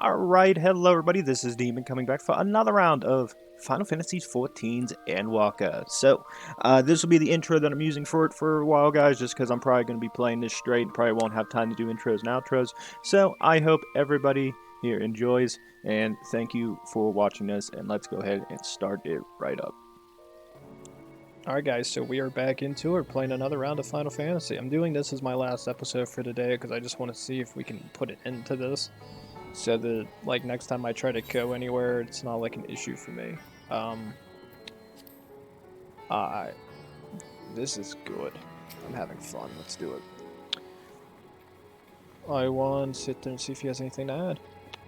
Alright, hello everybody, this is Demon coming back for another round of Final Fantasy XIV's Endwalker. So, this will be the intro that I'm using for it for a while, guys, just because I'm probably going to be playing this straight and probably won't have time to do intros and outros. So, I hope everybody here enjoys, and thank you for watching this, and let's go ahead and start it right up. Alright guys, so we are back into it, playing another round of Final Fantasy. I'm doing this as my last episode for today, because I just want to see if we can put an end to this. So that, like, next time I try to go anywhere, it's not, like, an issue for me. This is good. I'm having fun. Let's do it. I want to sit there and see if he has anything to add.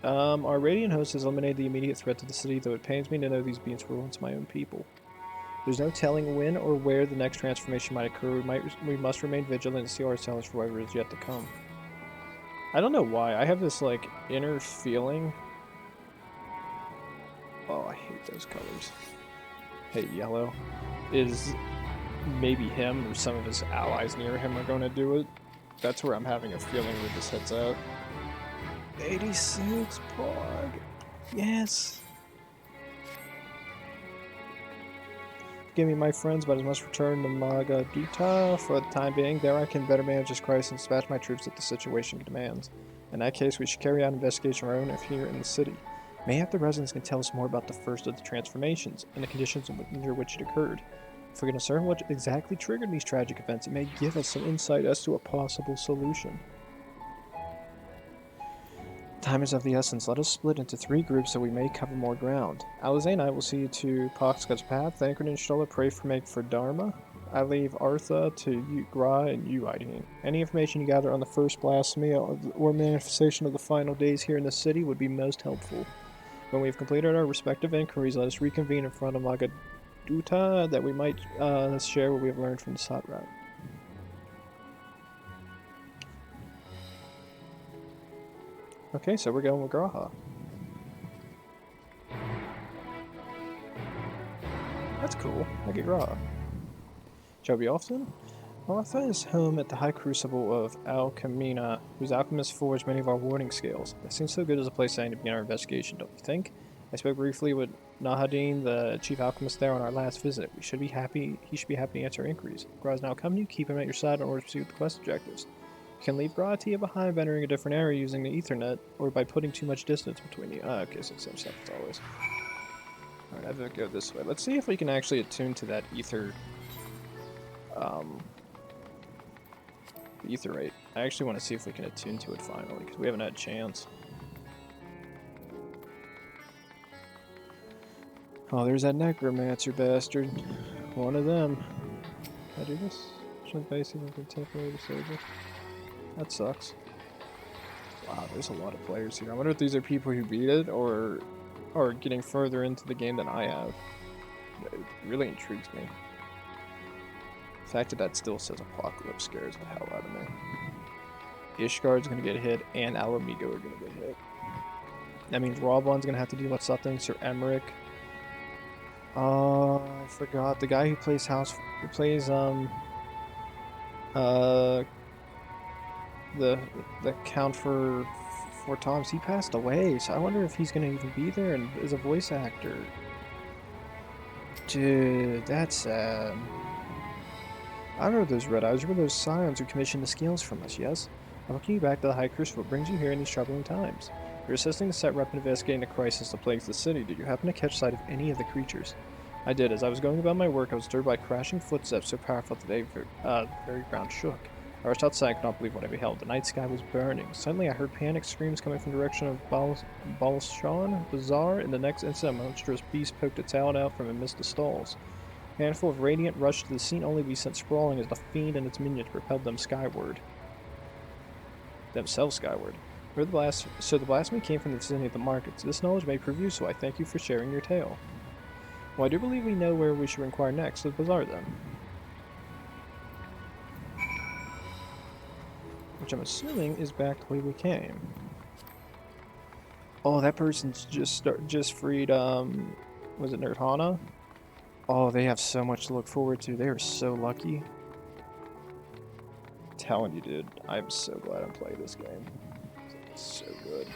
Our Radiant host has eliminated the immediate threat to the city, though it pains me to know these beings were once my own people. There's no telling when or where the next transformation might occur. We must remain vigilant and see ourselves for whatever is yet to come. I don't know why. I have this, like, inner feeling. Oh, I hate those colors. Hate yellow. Is maybe him or some of his allies near him are going to do it. That's where I'm having a feeling where this heads out. 86 Prague. Yes. Give me my friends, but I must return to Magaduta for the time being. There I can better manage this crisis and dispatch my troops if the situation demands. In that case, we should carry out an investigation of our own if here in the city. Mayhap the residents can tell us more about the first of the transformations and the conditions under which it occurred. If we can discern what exactly triggered these tragic events, it may give us some insight as to a possible solution. Time is of the essence. Let us split into 3 groups so we may cover more ground. Alize and I will see you to Poxka's path. Thancred and Stola pray for Dharma. I leave Artha to you, Gra, and you, Hydaelyn. Any information you gather on the first blasphemy or manifestation of the final days here in the city would be most helpful. When we have completed our respective inquiries, let us reconvene in front of Magaduta that we might share what we have learned from the Sot route. Okay, so we're going with Graha. That's cool. Look at Graha. Shall we often? Artha is home at the High Crucible of Alchemina, whose alchemists forged many of our warding scales. It seems so good as a place to begin our investigation, don't you think? I spoke briefly with Nahadin, the chief alchemist there, on our last visit. He should be happy to answer our inquiries. Gra is now coming to you. Keep him at your side in order to pursue the quest objectives. You can leave Gratia behind by entering a different area using the Ethernet, or by putting too much distance between you. Okay, so same stuff as always. Alright, I have to go this way. Let's see if we can actually attune to that ether rate. I actually want to see if we can attune to it finally, because we haven't had a chance. Oh, there's that necromancer bastard. One of them. Can I do this? Should basically temporary disable. That sucks. Wow, there's a lot of players here. I wonder if these are people who beat it or are getting further into the game than I have. It really intrigues me. The fact that that still says Apocalypse scares the hell out of me. Ishgard's gonna get hit, and Alamigo are gonna get hit. That means Robon's gonna have to deal with something. Sir Emmerich. I forgot. The guy who plays the Count for 4 times, he passed away, so I wonder if he's gonna even be there and as a voice actor. Dude, that's sad. I remember those Red Eyes. Remember those Scions who commissioned the scales from us, yes? I'm looking you back to the High Crucible. What brings you here in these troubling times? You're assisting the set rep in investigating the crisis that plagues the city. Did you happen to catch sight of any of the creatures? I did. As I was going about my work, I was stirred by crashing footsteps so powerful that the very ground shook. I rushed outside and could not believe what I beheld. The night sky was burning. Suddenly I heard panic screams coming from the direction of Balshan Bazaar. In the next instant, a monstrous beast poked its talon out from amidst the stalls. A handful of Radiant rushed to the scene, only to be sent sprawling as the fiend and its minions propelled them skyward. Themselves skyward. So the blasphemy came from the vicinity of the markets. This knowledge may prove useful. I thank you for sharing your tale. Well, I do believe we know where we should inquire next. The bazaar, then. Which I'm assuming is back the way we came. Oh, that person's just freed, was it Nerdhana? Oh, they have so much to look forward to. They are so lucky. I'm telling you, dude. I'm so glad I'm playing this game. It's so good.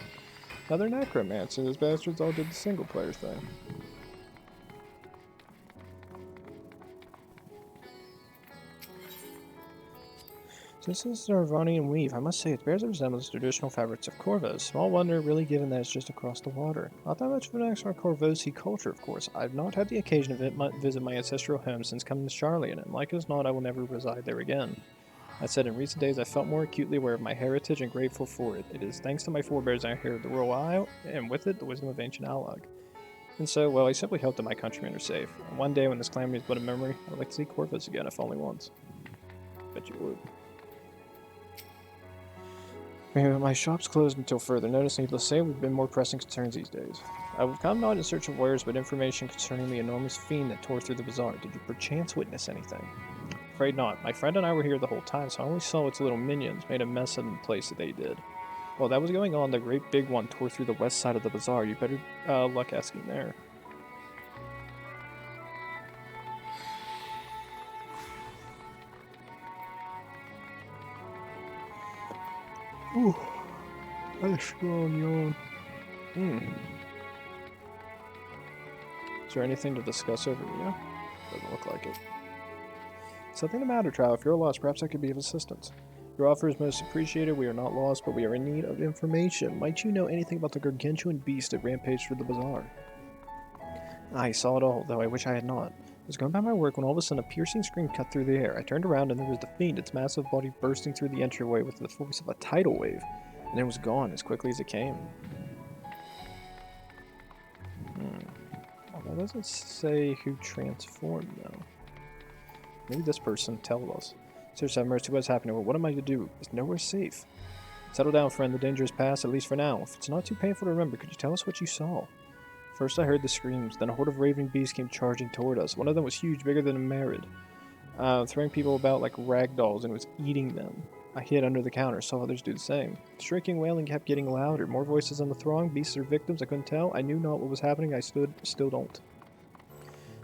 Another necromancer. Those bastards all did the single player thing. This is the Arvanian weave. I must say, it bears a resemblance to traditional fabrics of Corvos. Small wonder, really, given that it's just across the water. Not that much of an expert on Corvosi culture, of course. I've not had the occasion to visit my ancestral home since coming to Charlian, and like as not, I will never reside there again. That said, in recent days, I felt more acutely aware of my heritage and grateful for it. It is thanks to my forebears I inherited the Royal Isle, and with it, the wisdom of ancient Allag. And so, well, I simply hope that my countrymen are safe. And one day, when this calamity is but a memory, I would like to see Corvos again, if only once. Bet you would. My shop's closed until further notice. Needless to say, we've been more pressing concerns these days. I have come not in search of wares, but information concerning the enormous fiend that tore through the bazaar. Did you perchance witness anything? Afraid not. My friend and I were here the whole time, so I only saw its little minions made a mess of the place that they did. While that was going on, the great big one tore through the west side of the bazaar. You better luck asking there. Ooh, that's a strong yawn. Is there anything to discuss over here? Doesn't look like it. Something the matter, Trow. If you're lost, perhaps I could be of assistance. Your offer is most appreciated. We are not lost, but we are in need of information. Might you know anything about the gargantuan beast that rampaged through the bazaar? I saw it all, though I wish I had not. I was going by my work when all of a sudden a piercing scream cut through the air. I turned around and there was the fiend, its massive body bursting through the entryway with the force of a tidal wave, and it was gone as quickly as it came. Well, that doesn't say who transformed, though. Maybe this person tell us. Sirs, have mercy, what's happening? Well, what am I to do? It's nowhere safe. Settle down, friend. The danger is past, at least for now. If it's not too painful to remember, could you tell us what you saw? First I heard the screams, then a horde of raving beasts came charging toward us. One of them was huge, bigger than a Merid, throwing people about like rag dolls, and it was eating them. I hid under the counter, saw others do the same. The shrieking wailing kept getting louder, more voices on the throng, beasts or victims, I couldn't tell. I knew not what was happening, I still don't.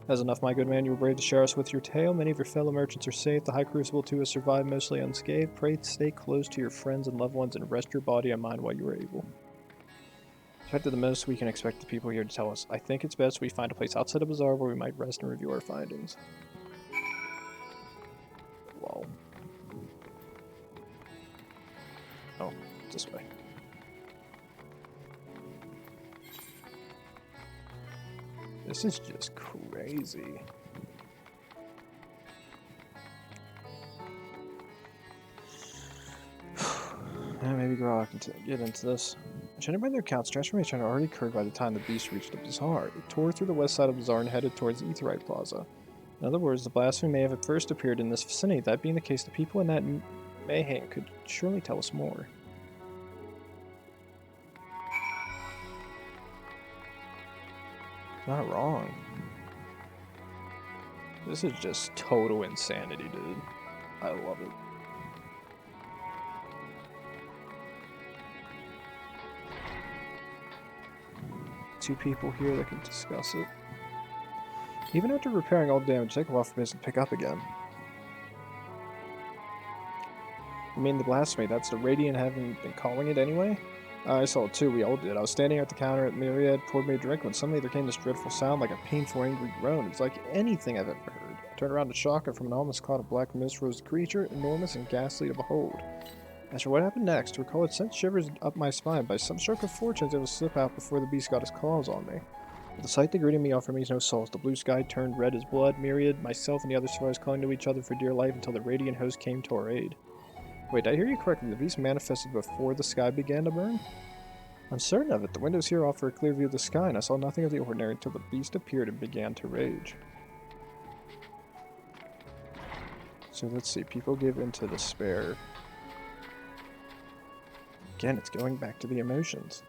That's enough, my good man, you were brave to share us with your tale. Many of your fellow merchants are safe, the High Crucible too has survived mostly unscathed. Pray stay close to your friends and loved ones and rest your body and mind while you are able. Expect the most we can expect the people here to tell us. I think it's best we find a place outside the bazaar where we might rest and review our findings. Lol. Oh, this way. This is just crazy. Maybe Garlean can get into this. Judging by their accounts, transformation had already occurred by the time the beast reached the bazaar. It tore through the west side of the bazaar and headed towards the Aetheryte Plaza. In other words, the Blasphemy may have at first appeared in this vicinity. That being the case, the people in that mayhem could surely tell us more. Not wrong. This is just total insanity, dude. I love it. Two people here that can discuss it. Even after repairing all the damage, take a while for business to pick up again. I mean, the Blasphemy, that's the Radiant haven't been calling it anyway? I saw it too, we all did. I was standing at the counter at Myriad, poured me a drink, when suddenly there came this dreadful sound like a painful, angry groan. It's like anything I've ever heard. I turned around to shock, and from an ominous cloud of black mist rose a creature, enormous and ghastly to behold. As for what happened next, to recall it sent shivers up my spine. By some stroke of fortune, it was slip out before the beast got his claws on me. But the sight that greeted me offered me no solace. The blue sky turned red as blood. Myriad, myself, and the other survivors clung to each other for dear life until the Radiant host came to our aid. Wait, did I hear you correctly? The beast manifested before the sky began to burn? I'm certain of it. The windows here offer a clear view of the sky, and I saw nothing of the ordinary until the beast appeared and began to rage. So let's see. People give into despair. Again, it's going back to the emotions.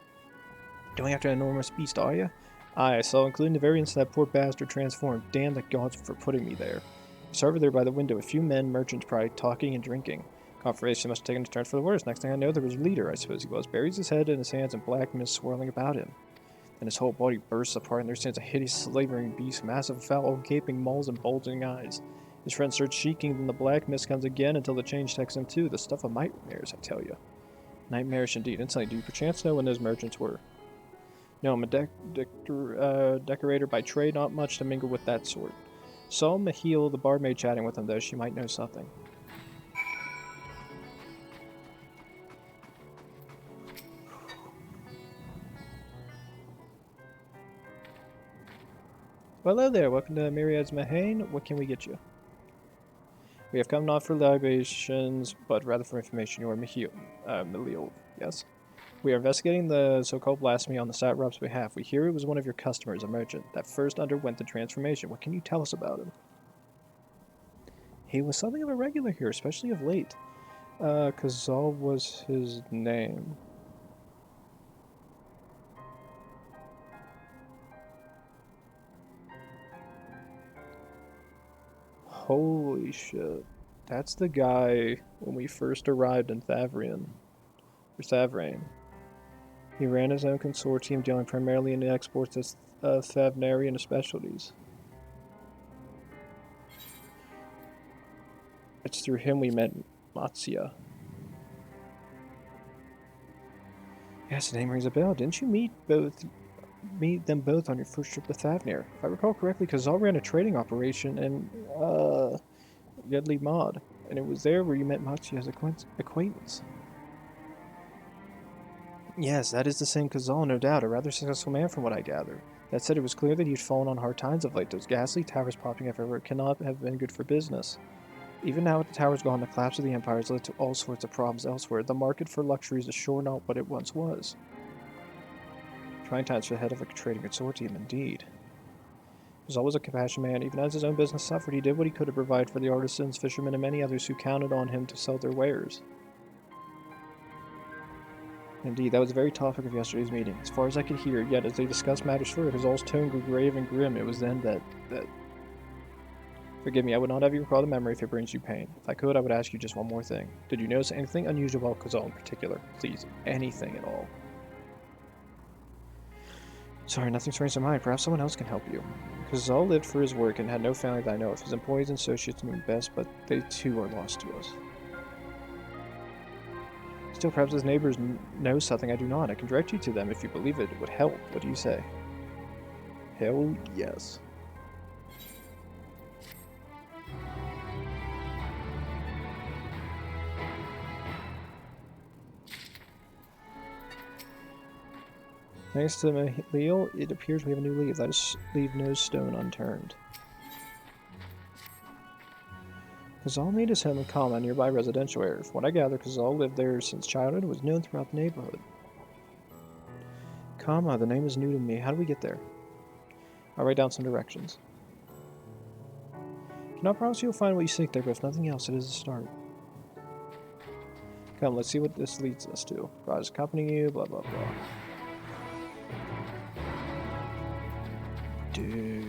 Going after an enormous beast, are you? Aye, I saw, including the variants that poor bastard transformed. Damn the gods for putting me there. I saw over there by the window a few men, merchants probably, talking and drinking. Confirmation must have taken a turn for the worse. Next thing I know, there was a leader, I suppose he was. Buries his head in his hands and black mist swirling about him. Then his whole body bursts apart, and there stands a hideous, slavering beast, massive, foul, gaping mouths and bulging eyes. His friend starts shrieking, then the black mist comes again until the change takes him too. The stuff of nightmares, I tell you. Nightmarish indeed. Instantly, do you perchance know when those merchants were? No, I'm a decorator by trade, not much to mingle with that sort. Saw Mahil, the barmaid, chatting with him, though. She might know something. Well, hello there. Welcome to Myriad's Mahane. What can we get you? We have come not for libations, but rather for information. You are Mahil, yes? We are investigating the so-called blasphemy on the Satrap's behalf. We hear it was one of your customers, a merchant, that first underwent the transformation. What can you tell us about him? He was something of a regular here, especially of late. Kazal was his name. Holy shit. That's the guy when we first arrived in Thavrian. Or Thavrain. He ran his own consortium dealing primarily in the exports of Thavnarian specialties. It's through him we met Matsya. Yes, the name rings a bell. Didn't you meet them both on your first trip to Thavnir? If I recall correctly, Kazal ran a trading operation in Yedli Mod, and it was there where you met Matsya's acquaintance. Yes, that is the same Kazal, no doubt. A rather successful man from what I gather. That said, it was clear that he'd fallen on hard times of late. Those ghastly towers popping everywhere cannot have been good for business. Even now with the towers gone, the collapse of the empire has led to all sorts of problems elsewhere. The market for luxuries is sure not what it once was. Trying times for the head of a trading consortium, indeed. He was always a compassionate man. Even as his own business suffered, he did what he could to provide for the artisans, fishermen, and many others who counted on him to sell their wares. Indeed, that was the very topic of yesterday's meeting. As far as I could hear, yet as they discussed matters further, Kazal's tone grew grave and grim. It was then that... Forgive me, I would not have you recall the memory if it brings you pain. If I could, I would ask you just one more thing. Did you notice anything unusual about Kazal in particular? Please, anything at all. Sorry, nothing springs to mind. Perhaps someone else can help you. Kazal lived for his work and had no family that I know of. His employees and associates knew him best, but they too are lost to us. Still, perhaps his neighbors know something I do not. I can direct you to them if you believe it. It would help. What do you say? Hell yes. Thanks to Mahil, it appears we have a new lead. Let us leave no stone unturned. Kazal made his home in Kama, a nearby residential area. From what I gather, Kazal lived there since childhood and was known throughout the neighborhood. Kama, the name is new to me. How do we get there? I'll write down some directions. I cannot promise you'll find what you seek there, but if nothing else, it is a start. Come, let's see what this leads us to. God is accompanying you, blah blah blah. Dude.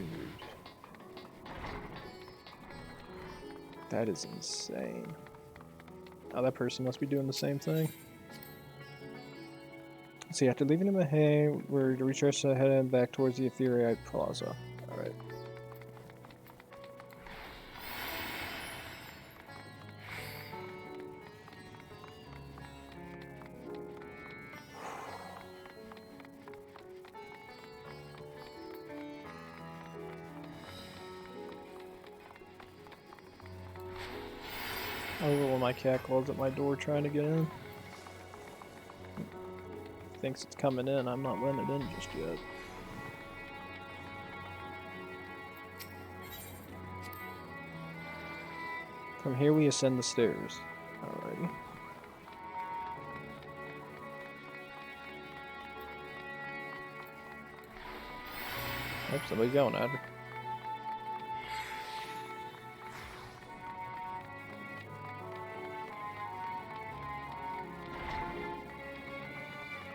That is insane. Oh, that person must be doing the same thing. See, after leaving the Mahane, we're to retrace heading back towards the Ethereite Plaza. Alright. I love when my cat calls at my door trying to get in. Thinks it's coming in. I'm not letting it in just yet. From here we ascend the stairs. Alrighty. Oh, somebody's going at her.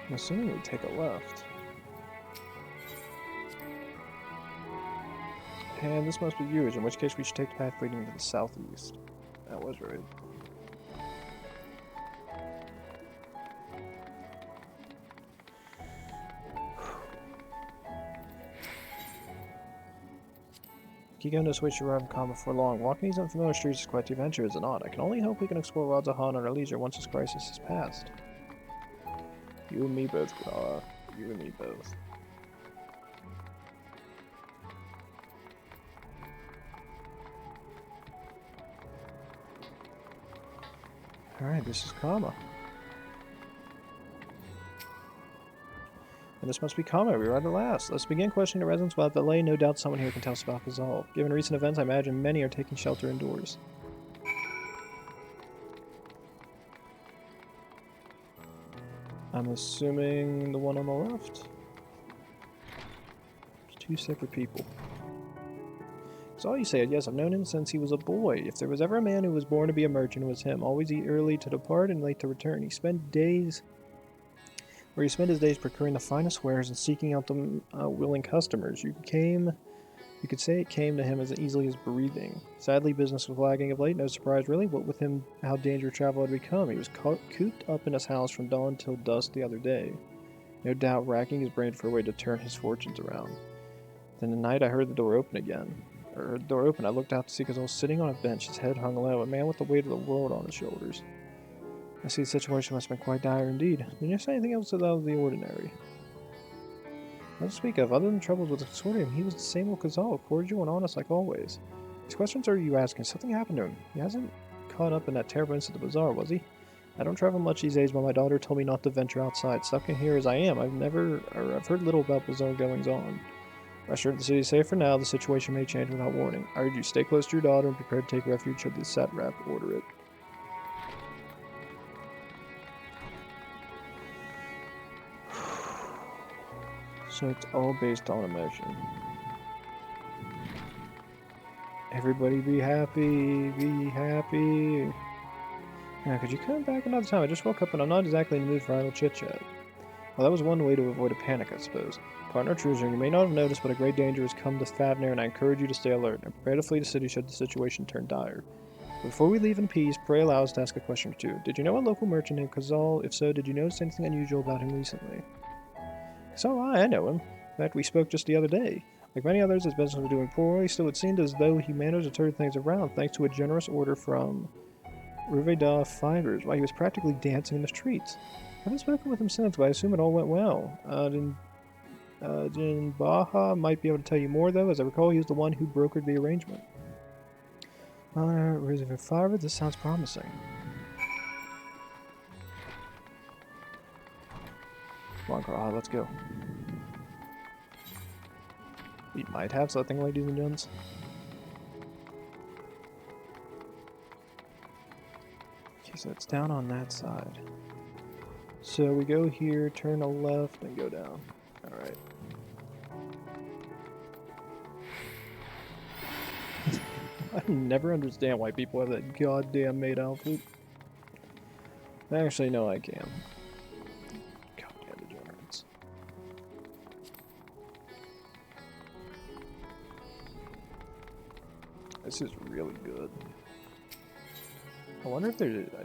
I'm assuming we take a left. And this must be yours, in which case we should take the path leading to the southeast. That was right. Keep going this way to arrive in Kama before long. Walking these unfamiliar streets is quite the adventure, is it not? I can only hope we can explore Radzahan on our leisure once this crisis is past. You and me both, Kala. You and me both. Alright, this is Kama. And this must be Kama, we arrived at last. Let's begin questioning the residents without delay. No doubt someone here can tell us about Kazal. Given recent events, I imagine many are taking shelter indoors. I'm assuming the one on the left. It's two separate people. That's all you say. Yes, I've known him since he was a boy. If there was ever a man who was born to be a merchant, it was him. Always eat early to depart and late to return. He spent his days procuring the finest wares and seeking out the willing customers. You could say it came to him as easily as breathing. Sadly, business was lagging of late. No surprise, really. What with him, how dangerous travel had become. He was cooped up in his house from dawn till dusk the other day. No doubt, racking his brain for a way to turn his fortunes around. Then at night, I heard the door open again. I looked out to see Kazal sitting on a bench, his head hung low, a man with the weight of the world on his shoulders. I see the situation must have been quite dire indeed. Did you say anything else out of the ordinary? Not to speak of, other than troubles with the consortium, he was the same old Kazal, cordial and honest like always. These questions are you asking? Something happened to him. He hasn't caught up in that terrible incident at the bazaar, was he? I don't travel much these days, but my daughter told me not to venture outside. Stuck in here as I am, I've heard little about bazaar goings on. Rest assured the city is safe for now. The situation may change without warning. I urge you stay close to your daughter and prepare to take refuge should the satrap order it. So it's all based on emotion. Everybody be happy, be happy. Now, could you come back another time? I just woke up and I'm not exactly in the mood for idle chit-chat. Well, that was one way to avoid a panic, I suppose. Partner Truiser, you may not have noticed, but a great danger has come to Favner, and I encourage you to stay alert and prepare to flee the city should the situation turn dire. Before we leave in peace, pray allow us to ask a question or two. Did you know a local merchant named Kazal? If so, did you notice anything unusual about him recently? So I know him. In fact, we spoke just the other day. Like many others, his business was doing poorly, still it seemed as though he managed to turn things around thanks to a generous order from Ruveda Fibers, while he was practically dancing in the streets. I haven't spoken with him since, but I assume it all went well. Jin Baha might be able to tell you more, though. As I recall, he was the one who brokered the arrangement. Reservoir Fiber, this sounds promising. Come on, Carl, let's go. We might have something, ladies and gents. Okay, so it's down on that side. So we go here, turn a left, and go down. Alright. I never understand why people have that goddamn maid outfit. Actually, no, I can. Goddamn degenerates. This is really good. I wonder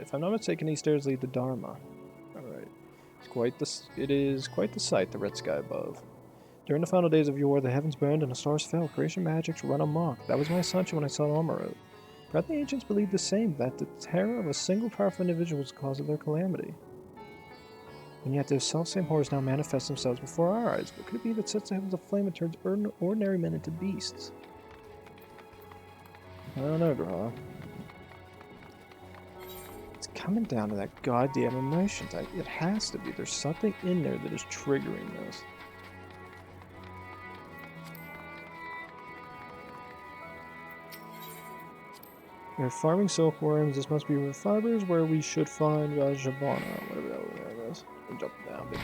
if I'm not mistaken, these stairs lead to Dharma. Alright. It is quite the sight, the red sky above. During the final days of yore, the heavens burned and the stars fell. Creation magics run amok. That was my assumption when I saw Amarot. Perhaps the ancients believed the same, that the terror of a single powerful individual was the cause of their calamity. And yet those selfsame horrors now manifest themselves before our eyes. What could it be that sets the heavens aflame and turns ordinary men into beasts? I don't know, Graha. It's coming down to that goddamn emotion. It has to be. There's something in there that is triggering this. We're farming silkworms. This must be with fibers where we should find Javana, whatever that is. I'm jumping down, baby.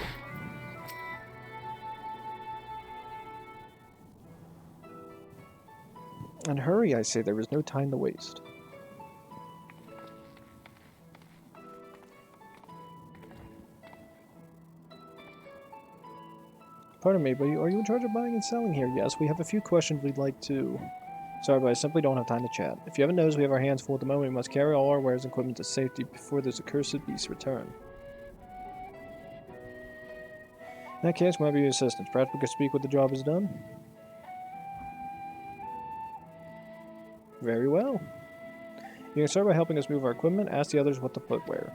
And hurry, I say, there is no time to waste. Pardon me, but are you in charge of buying and selling here? Yes, we have a few questions we'd like to... Sorry, but I simply don't have time to chat. If you haven't noticed, we have our hands full at the moment. We must carry all our wares and equipment to safety before those accursed beasts return. In that case, we might be your assistants. Perhaps we could speak when the job is done? Very well. You can start by helping us move our equipment. Ask the others what to put where.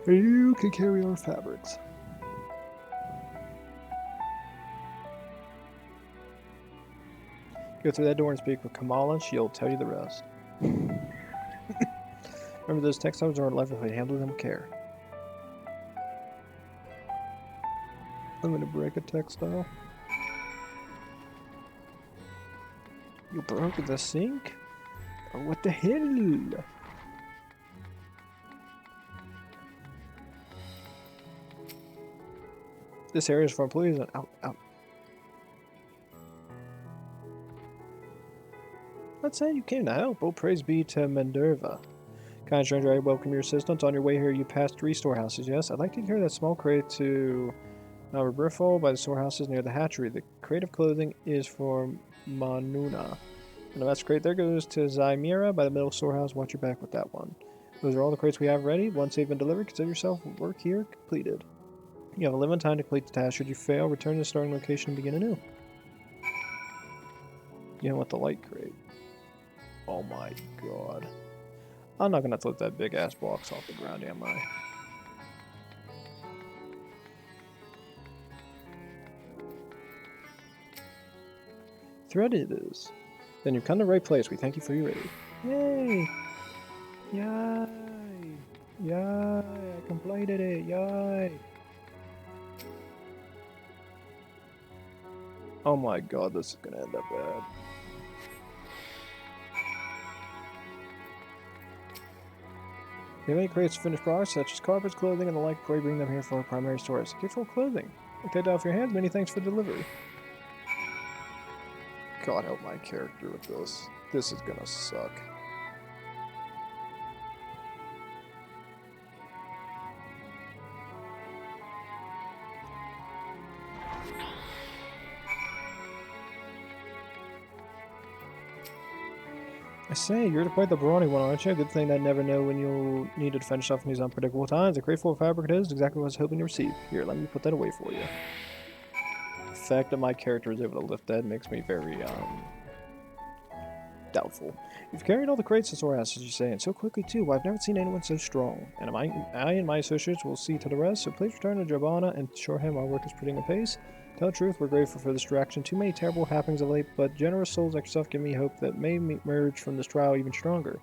You can carry our fabrics. Go through that door and speak with Kamala. She'll tell you the rest. Remember, those textiles aren't left if we handle them with care. I'm gonna break a textile. You broke the sink? Oh, what the hell? This area is for employees and out. Let's say you came to help. Oh, praise be to Menderva. Kind stranger, I welcome your assistance. On your way here, you passed 3 storehouses, yes? I'd like to carry that small crate to Riffle by the storehouses near the hatchery. The crate of clothing is for Manuna. And the last crate there goes to Zymira by the middle storehouse. Watch your back with that one. Those are all the crates we have ready. Once they've been delivered, consider yourself work here completed. You have a limited time to complete the task. Should you fail, return to the starting location and begin anew. You want the light crate. Oh my god. I'm not gonna flip that big ass box off the ground, am I? Thread it is. Then you've come to the right place. We thank you for your aid. Yay! Yay! Yay! I completed it! Yay! Oh my god, this is gonna end up bad. If you have any crates of finished products, such as carpets, clothing, and the like, pray bring them here for our primary stores. Get full clothing. Take that off your hands. Many thanks for delivery. God help my character with this. This is gonna suck. I say, you're quite the brawny one, aren't you? Good thing I never know when you'll need to defend yourself in these unpredictable times. A crate full of fabric it is, exactly what I was hoping to receive. Here, let me put that away for you. The fact that my character is able to lift that makes me very, doubtful. You've carried all the crates to storehouse, as you say, and so quickly too. Well, I've never seen anyone so strong. And I and my associates will see to the rest, so please return to Jabana and show him our work is putting in pace. Tell the truth, we're grateful for this distraction. Too many terrible happenings of late, but generous souls like yourself give me hope that may emerge from this trial even stronger.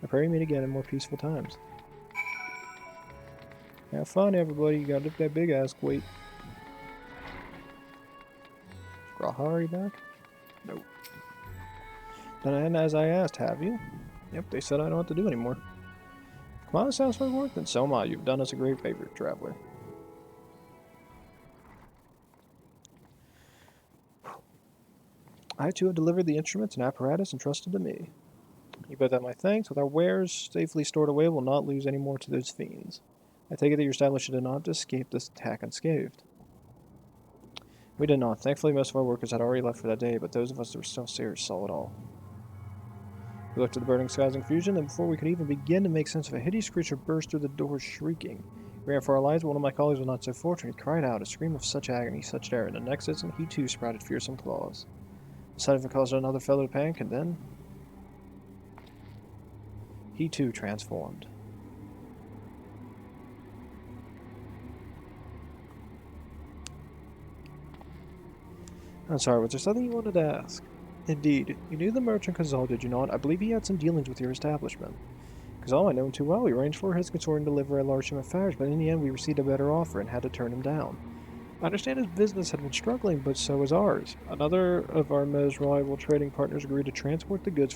I pray we meet again in more peaceful times. Have fun, everybody. You gotta lift that big ass weight. Grahari back? Nope. Done as I asked, have you? Yep, they said I don't have to do anymore. Come on, sounds like work, then so am I. You've done us a great favor, traveler. I too have delivered the instruments and apparatus entrusted to me. You both have my thanks. With our wares safely stored away, we'll not lose any more to those fiends. I take it that your establishment did not escape this attack unscathed. We did not. Thankfully, most of our workers had already left for that day, but those of us that were still serious saw it all. We looked at the burning skies in confusion, and before we could even begin to make sense of a hideous creature burst through the door shrieking. We ran for our lives, but one of my colleagues was not so fortunate. He cried out, a scream of such agony, such terror, and the next instant he too sprouted fearsome claws. The sight of it caused another fellow to panic, and then he too transformed. I'm sorry, was there something you wanted to ask? Indeed. You knew the merchant Kazal, did you not? I believe he had some dealings with your establishment. Kazal, I know him too well. We arranged for his consortium to deliver a large sum of fares, but in the end we received a better offer and had to turn him down. I understand his business had been struggling, but so was ours. Another of our most reliable trading partners agreed to transport the goods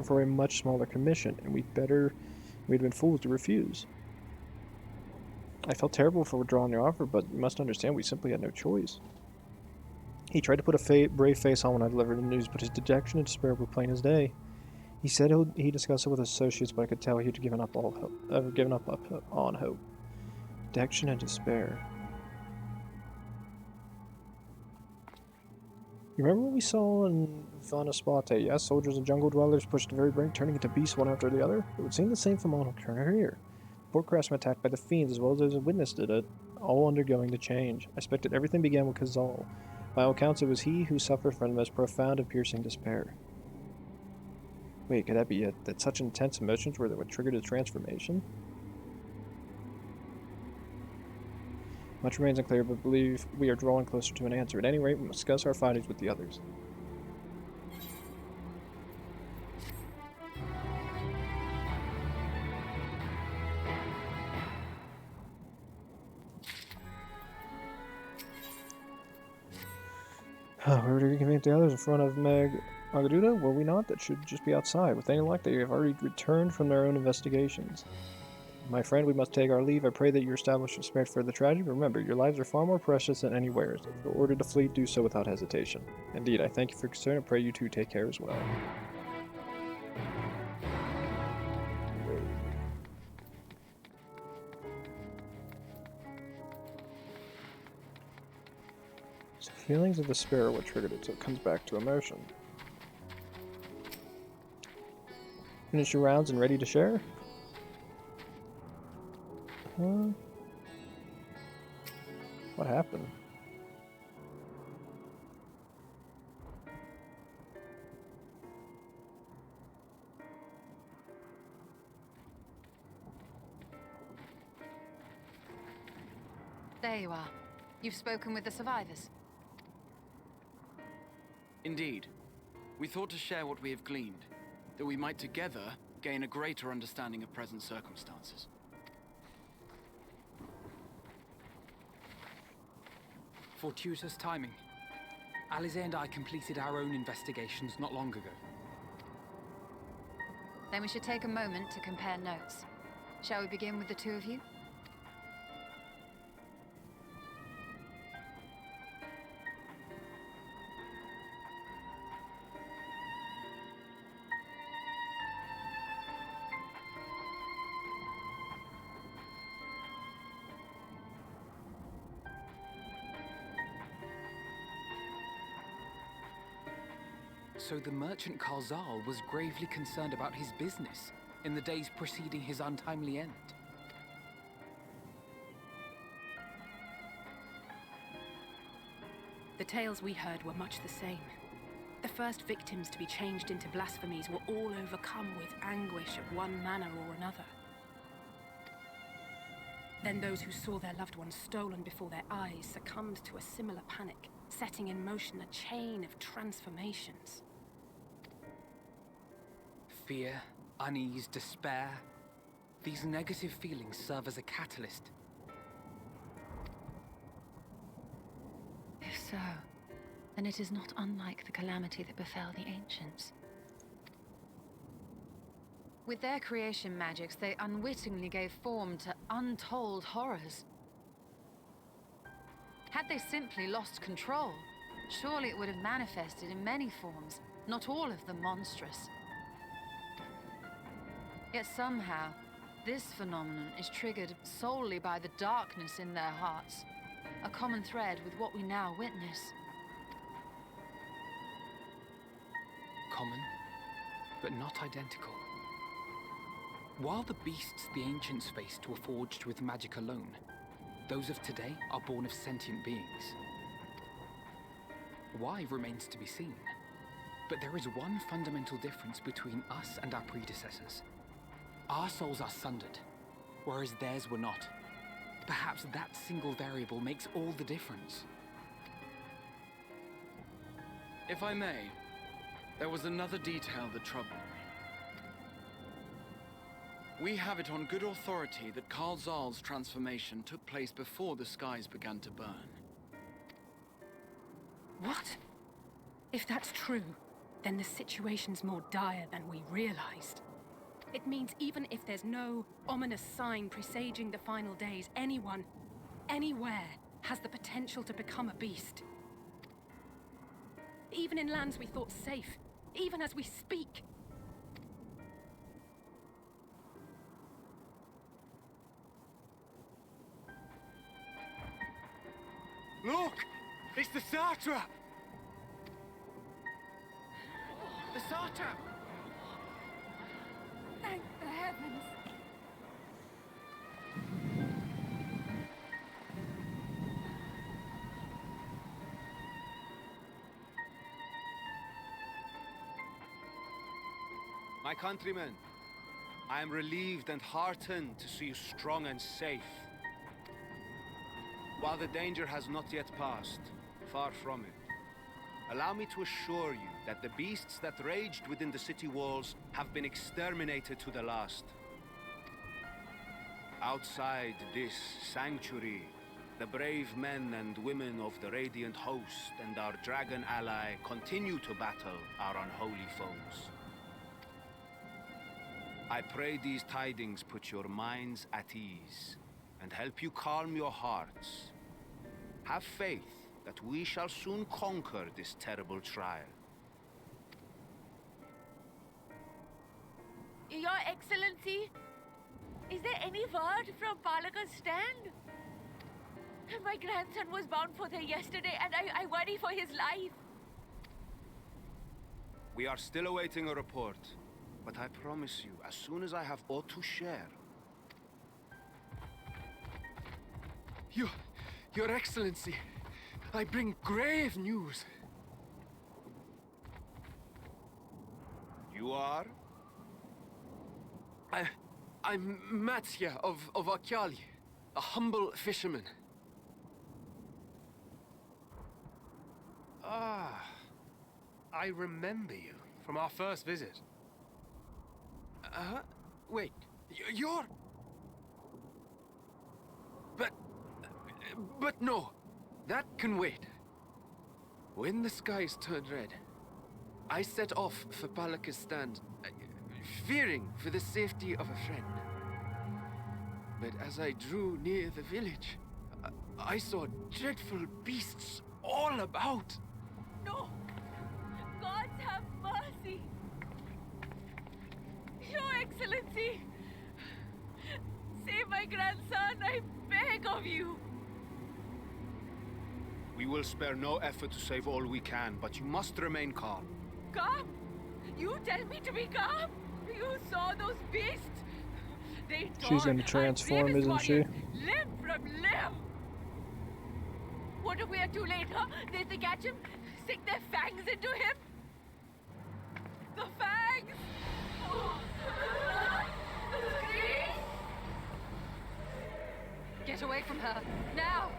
for a much smaller commission, and we'd been fools to refuse. I felt terrible for withdrawing the offer, but you must understand we simply had no choice. He tried to put a brave face on when I delivered the news, but his dejection and despair were plain as day. He said he discussed it with his associates, but I could tell he'd given up on hope. Dejection and despair. You remember what we saw in Vanaspate? Yes, soldiers and jungle dwellers pushed the very brink, turning into beasts one after the other. It would seem the same for Monarch Turner here. Port craftsmen attacked by the fiends, as well as those who witnessed it, all undergoing the change. I expect that everything began with Kazal. By all accounts, it was he who suffered from the most profound and piercing despair. Wait, could that be it? That such intense emotions were that what triggered his transformation? Much remains unclear, but believe we are drawing closer to an answer. At any rate, we must discuss our findings with the others. We were to reconvene the others in front of Meg Agaduda, were we not? That should just be outside. With any luck, they have already returned from their own investigations. My friend, we must take our leave. I pray that you establish respect for the tragedy. Remember, your lives are far more precious than any wares. If you're ordered to flee, do so without hesitation. Indeed, I thank you for your concern and pray you too take care as well. So feelings of despair are what triggered it, so it comes back to emotion. Finish your rounds and ready to share? What happened? There you are. You've spoken with the survivors. Indeed. We thought to share what we have gleaned, that we might together gain a greater understanding of present circumstances. Fortuitous timing. Alize and I completed our own investigations not long ago. Then we should take a moment to compare notes. Shall we begin with the two of you? So the merchant Karzal was gravely concerned about his business in the days preceding his untimely end. The tales we heard were much the same. The first victims to be changed into blasphemies were all overcome with anguish of one manner or another. Then those who saw their loved ones stolen before their eyes succumbed to a similar panic, setting in motion a chain of transformations. Fear, unease, despair. These negative feelings serve as a catalyst. If so, then it is not unlike the calamity that befell the ancients. With their creation magics, they unwittingly gave form to untold horrors. Had they simply lost control, surely it would have manifested in many forms, not all of them monstrous. Yet somehow, this phenomenon is triggered solely by the darkness in their hearts, a common thread with what we now witness. Common, but not identical. While the beasts the ancients faced were forged with magic alone, those of today are born of sentient beings. Why remains to be seen, but there is one fundamental difference between us and our predecessors. Our souls are sundered, whereas theirs were not. Perhaps that single variable makes all the difference. If I may, there was another detail that troubled me. We have it on good authority that Karzal's transformation took place before the skies began to burn. What? If that's true, then the situation's more dire than we realized. It means even if there's no ominous sign presaging the final days, anyone, anywhere, has the potential to become a beast. Even in lands we thought safe, even as we speak. Look! It's the satrap! The satrap! Thank the heavens! My countrymen, I am relieved and heartened to see you strong and safe. While the danger has not yet passed, far from it, allow me to assure you that the beasts that raged within the city walls have been exterminated to the last. Outside this sanctuary, The brave men and women of the Radiant Host and our dragon ally continue to battle our unholy foes. I pray these tidings put your minds at ease and help you calm your hearts. Have faith that we shall soon conquer this terrible trial. Your Excellency, is there any word from Palaka's stand? My grandson was bound for there yesterday, and I worry for his life. We are still awaiting a report, but I promise you, as soon as I have aught to share... Your Excellency, I bring grave news. You are? I'm Matsya of Akyali, a humble fisherman. Ah, I remember you from our first visit. Wait, you're... But no, that can wait. When the skies turned red, I set off for Palaka's stand, fearing for the safety of a friend. But as I drew near the village, I saw dreadful beasts all about. No! Gods have mercy! Your Excellency! Save my grandson, I beg of you! We will spare no effort to save all we can, but you must remain calm. Calm? You tell me to be calm? You saw those beasts? They She's tore gonna transform, our bravest isn't she? warriors limb from limb! What if we are too late, huh? They catch him, sink their fangs into him? The fangs! The scream! Get away from her, now!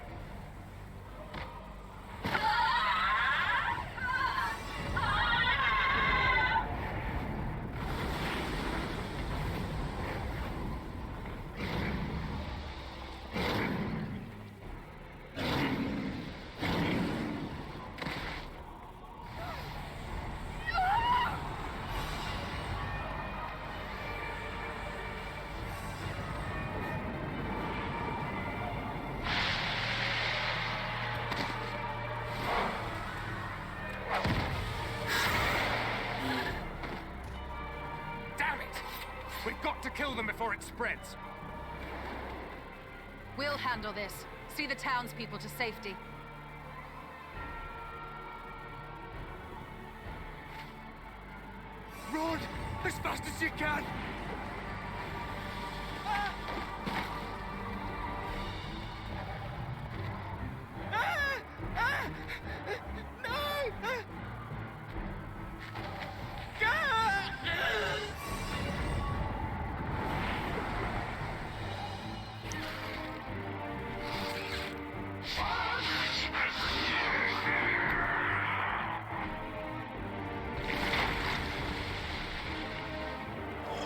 We've got to kill them before it spreads. We'll handle this. See the townspeople to safety. Run as fast as you can.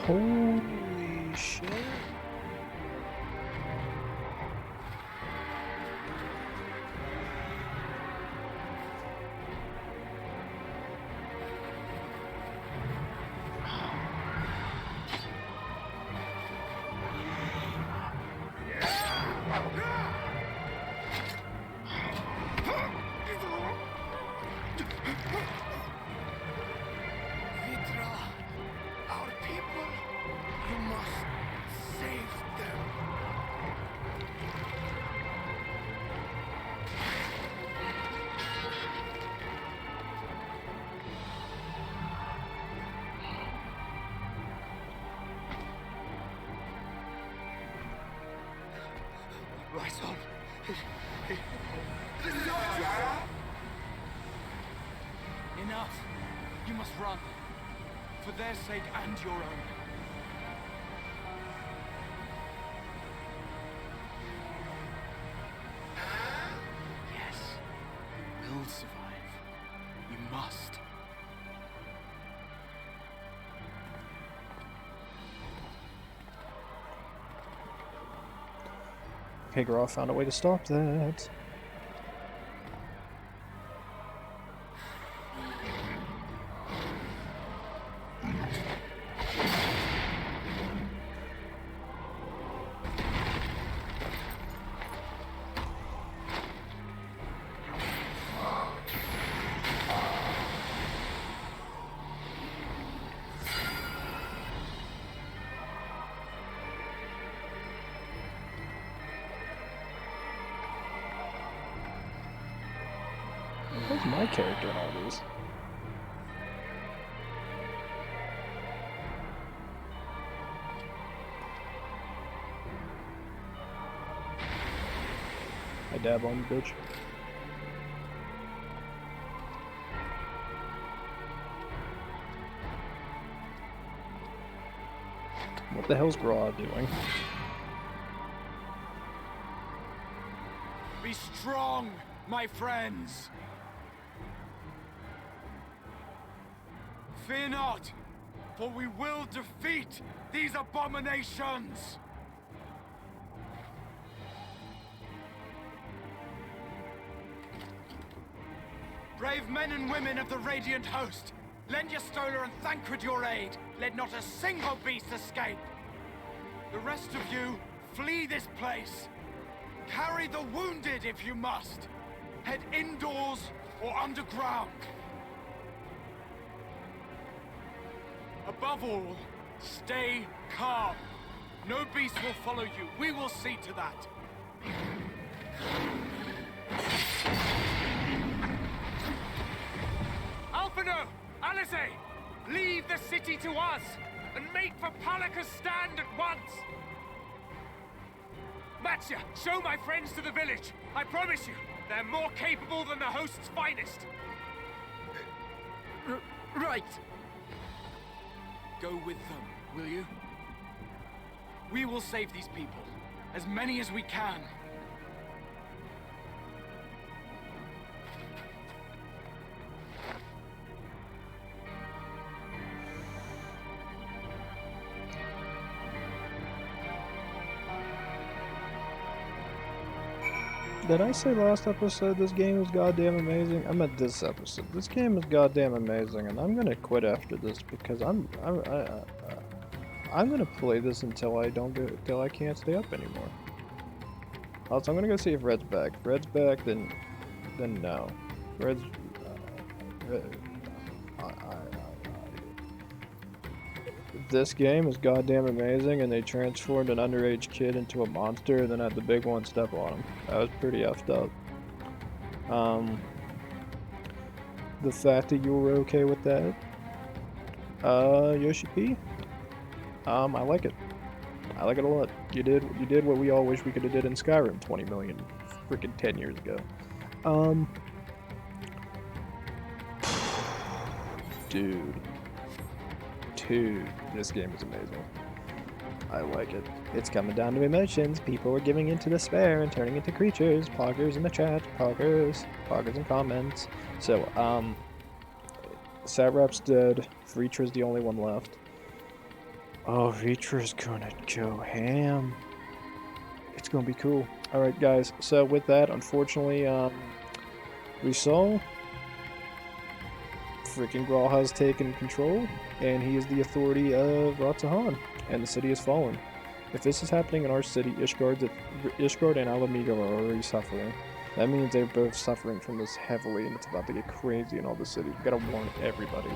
Holy shit. Right on. Enough! You must run. For their sake and your own. Yes, you will survive. You must. Okay, Groff found a way to stop that. Where's my character in all this? I dab on the bitch. What the hell's Graw doing? Be strong, my friends! Fear not, for we will defeat these abominations! Brave men and women of the Radiant Host, lend your Stola and Thancred your aid. Let not a single beast escape. The rest of you, flee this place. Carry the wounded if you must. Head indoors or underground. Above all, stay calm. No beast will follow you. We will see to that. Alphino! Alice! Leave the city to us, and make for Palaka's stand at once! Matya, show my friends to the village. I promise you, they're more capable than the host's finest. Right. Go with them, will you? We will save these people. As many as we can. Did I say last episode this game was goddamn amazing? I meant this episode. This game is goddamn amazing, and I'm gonna quit after this because I'm gonna play this until I can't stay up anymore. Also, I'm gonna go see if Red's back. If Red's back, then no. Red's this game is goddamn amazing, and they transformed an underage kid into a monster and then had the big one step on him. That was pretty effed up. The fact that you were okay with that, Yoshi P, I like it. I like it a lot. You did what we all wish we could have did in Skyrim 20 million freaking 10 years ago. Dude, this game is amazing. I like it. It's coming down to emotions. People are giving into despair and turning into creatures. Poggers in the chat. Poggers in comments. So, Satrap's dead. Reacher's the only one left. Oh, Reacher's gonna go ham. It's gonna be cool. Alright, guys. So, with that, unfortunately, we saw freaking Grawl has taken control, and he is the authority of Ratzahan, and the city has fallen. If this is happening in our city, Ishgard and Alamigo are already suffering. That means they're both suffering from this heavily, and it's about to get crazy in all the cities. We gotta warn everybody.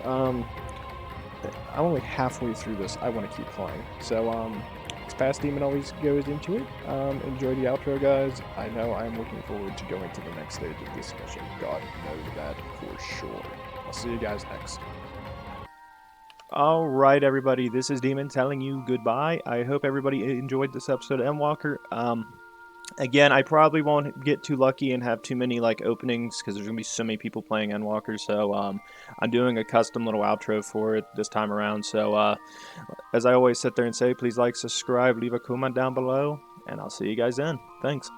I'm only halfway through this. I want to keep playing. So, as Past Demon always goes into it, enjoy the outro, guys. I know I'm looking forward to going to the next stage of this mission. God knows that for sure. I'll see you guys next. Alright, everybody, this is Demon telling you goodbye. I hope everybody enjoyed this episode of Endwalker. Again, I probably won't get too lucky and have too many openings because there's going to be so many people playing Endwalker, so I'm doing a custom little outro for it this time around. So, as I always sit there and say, please like, subscribe, leave a comment down below, and I'll see you guys then. Thanks.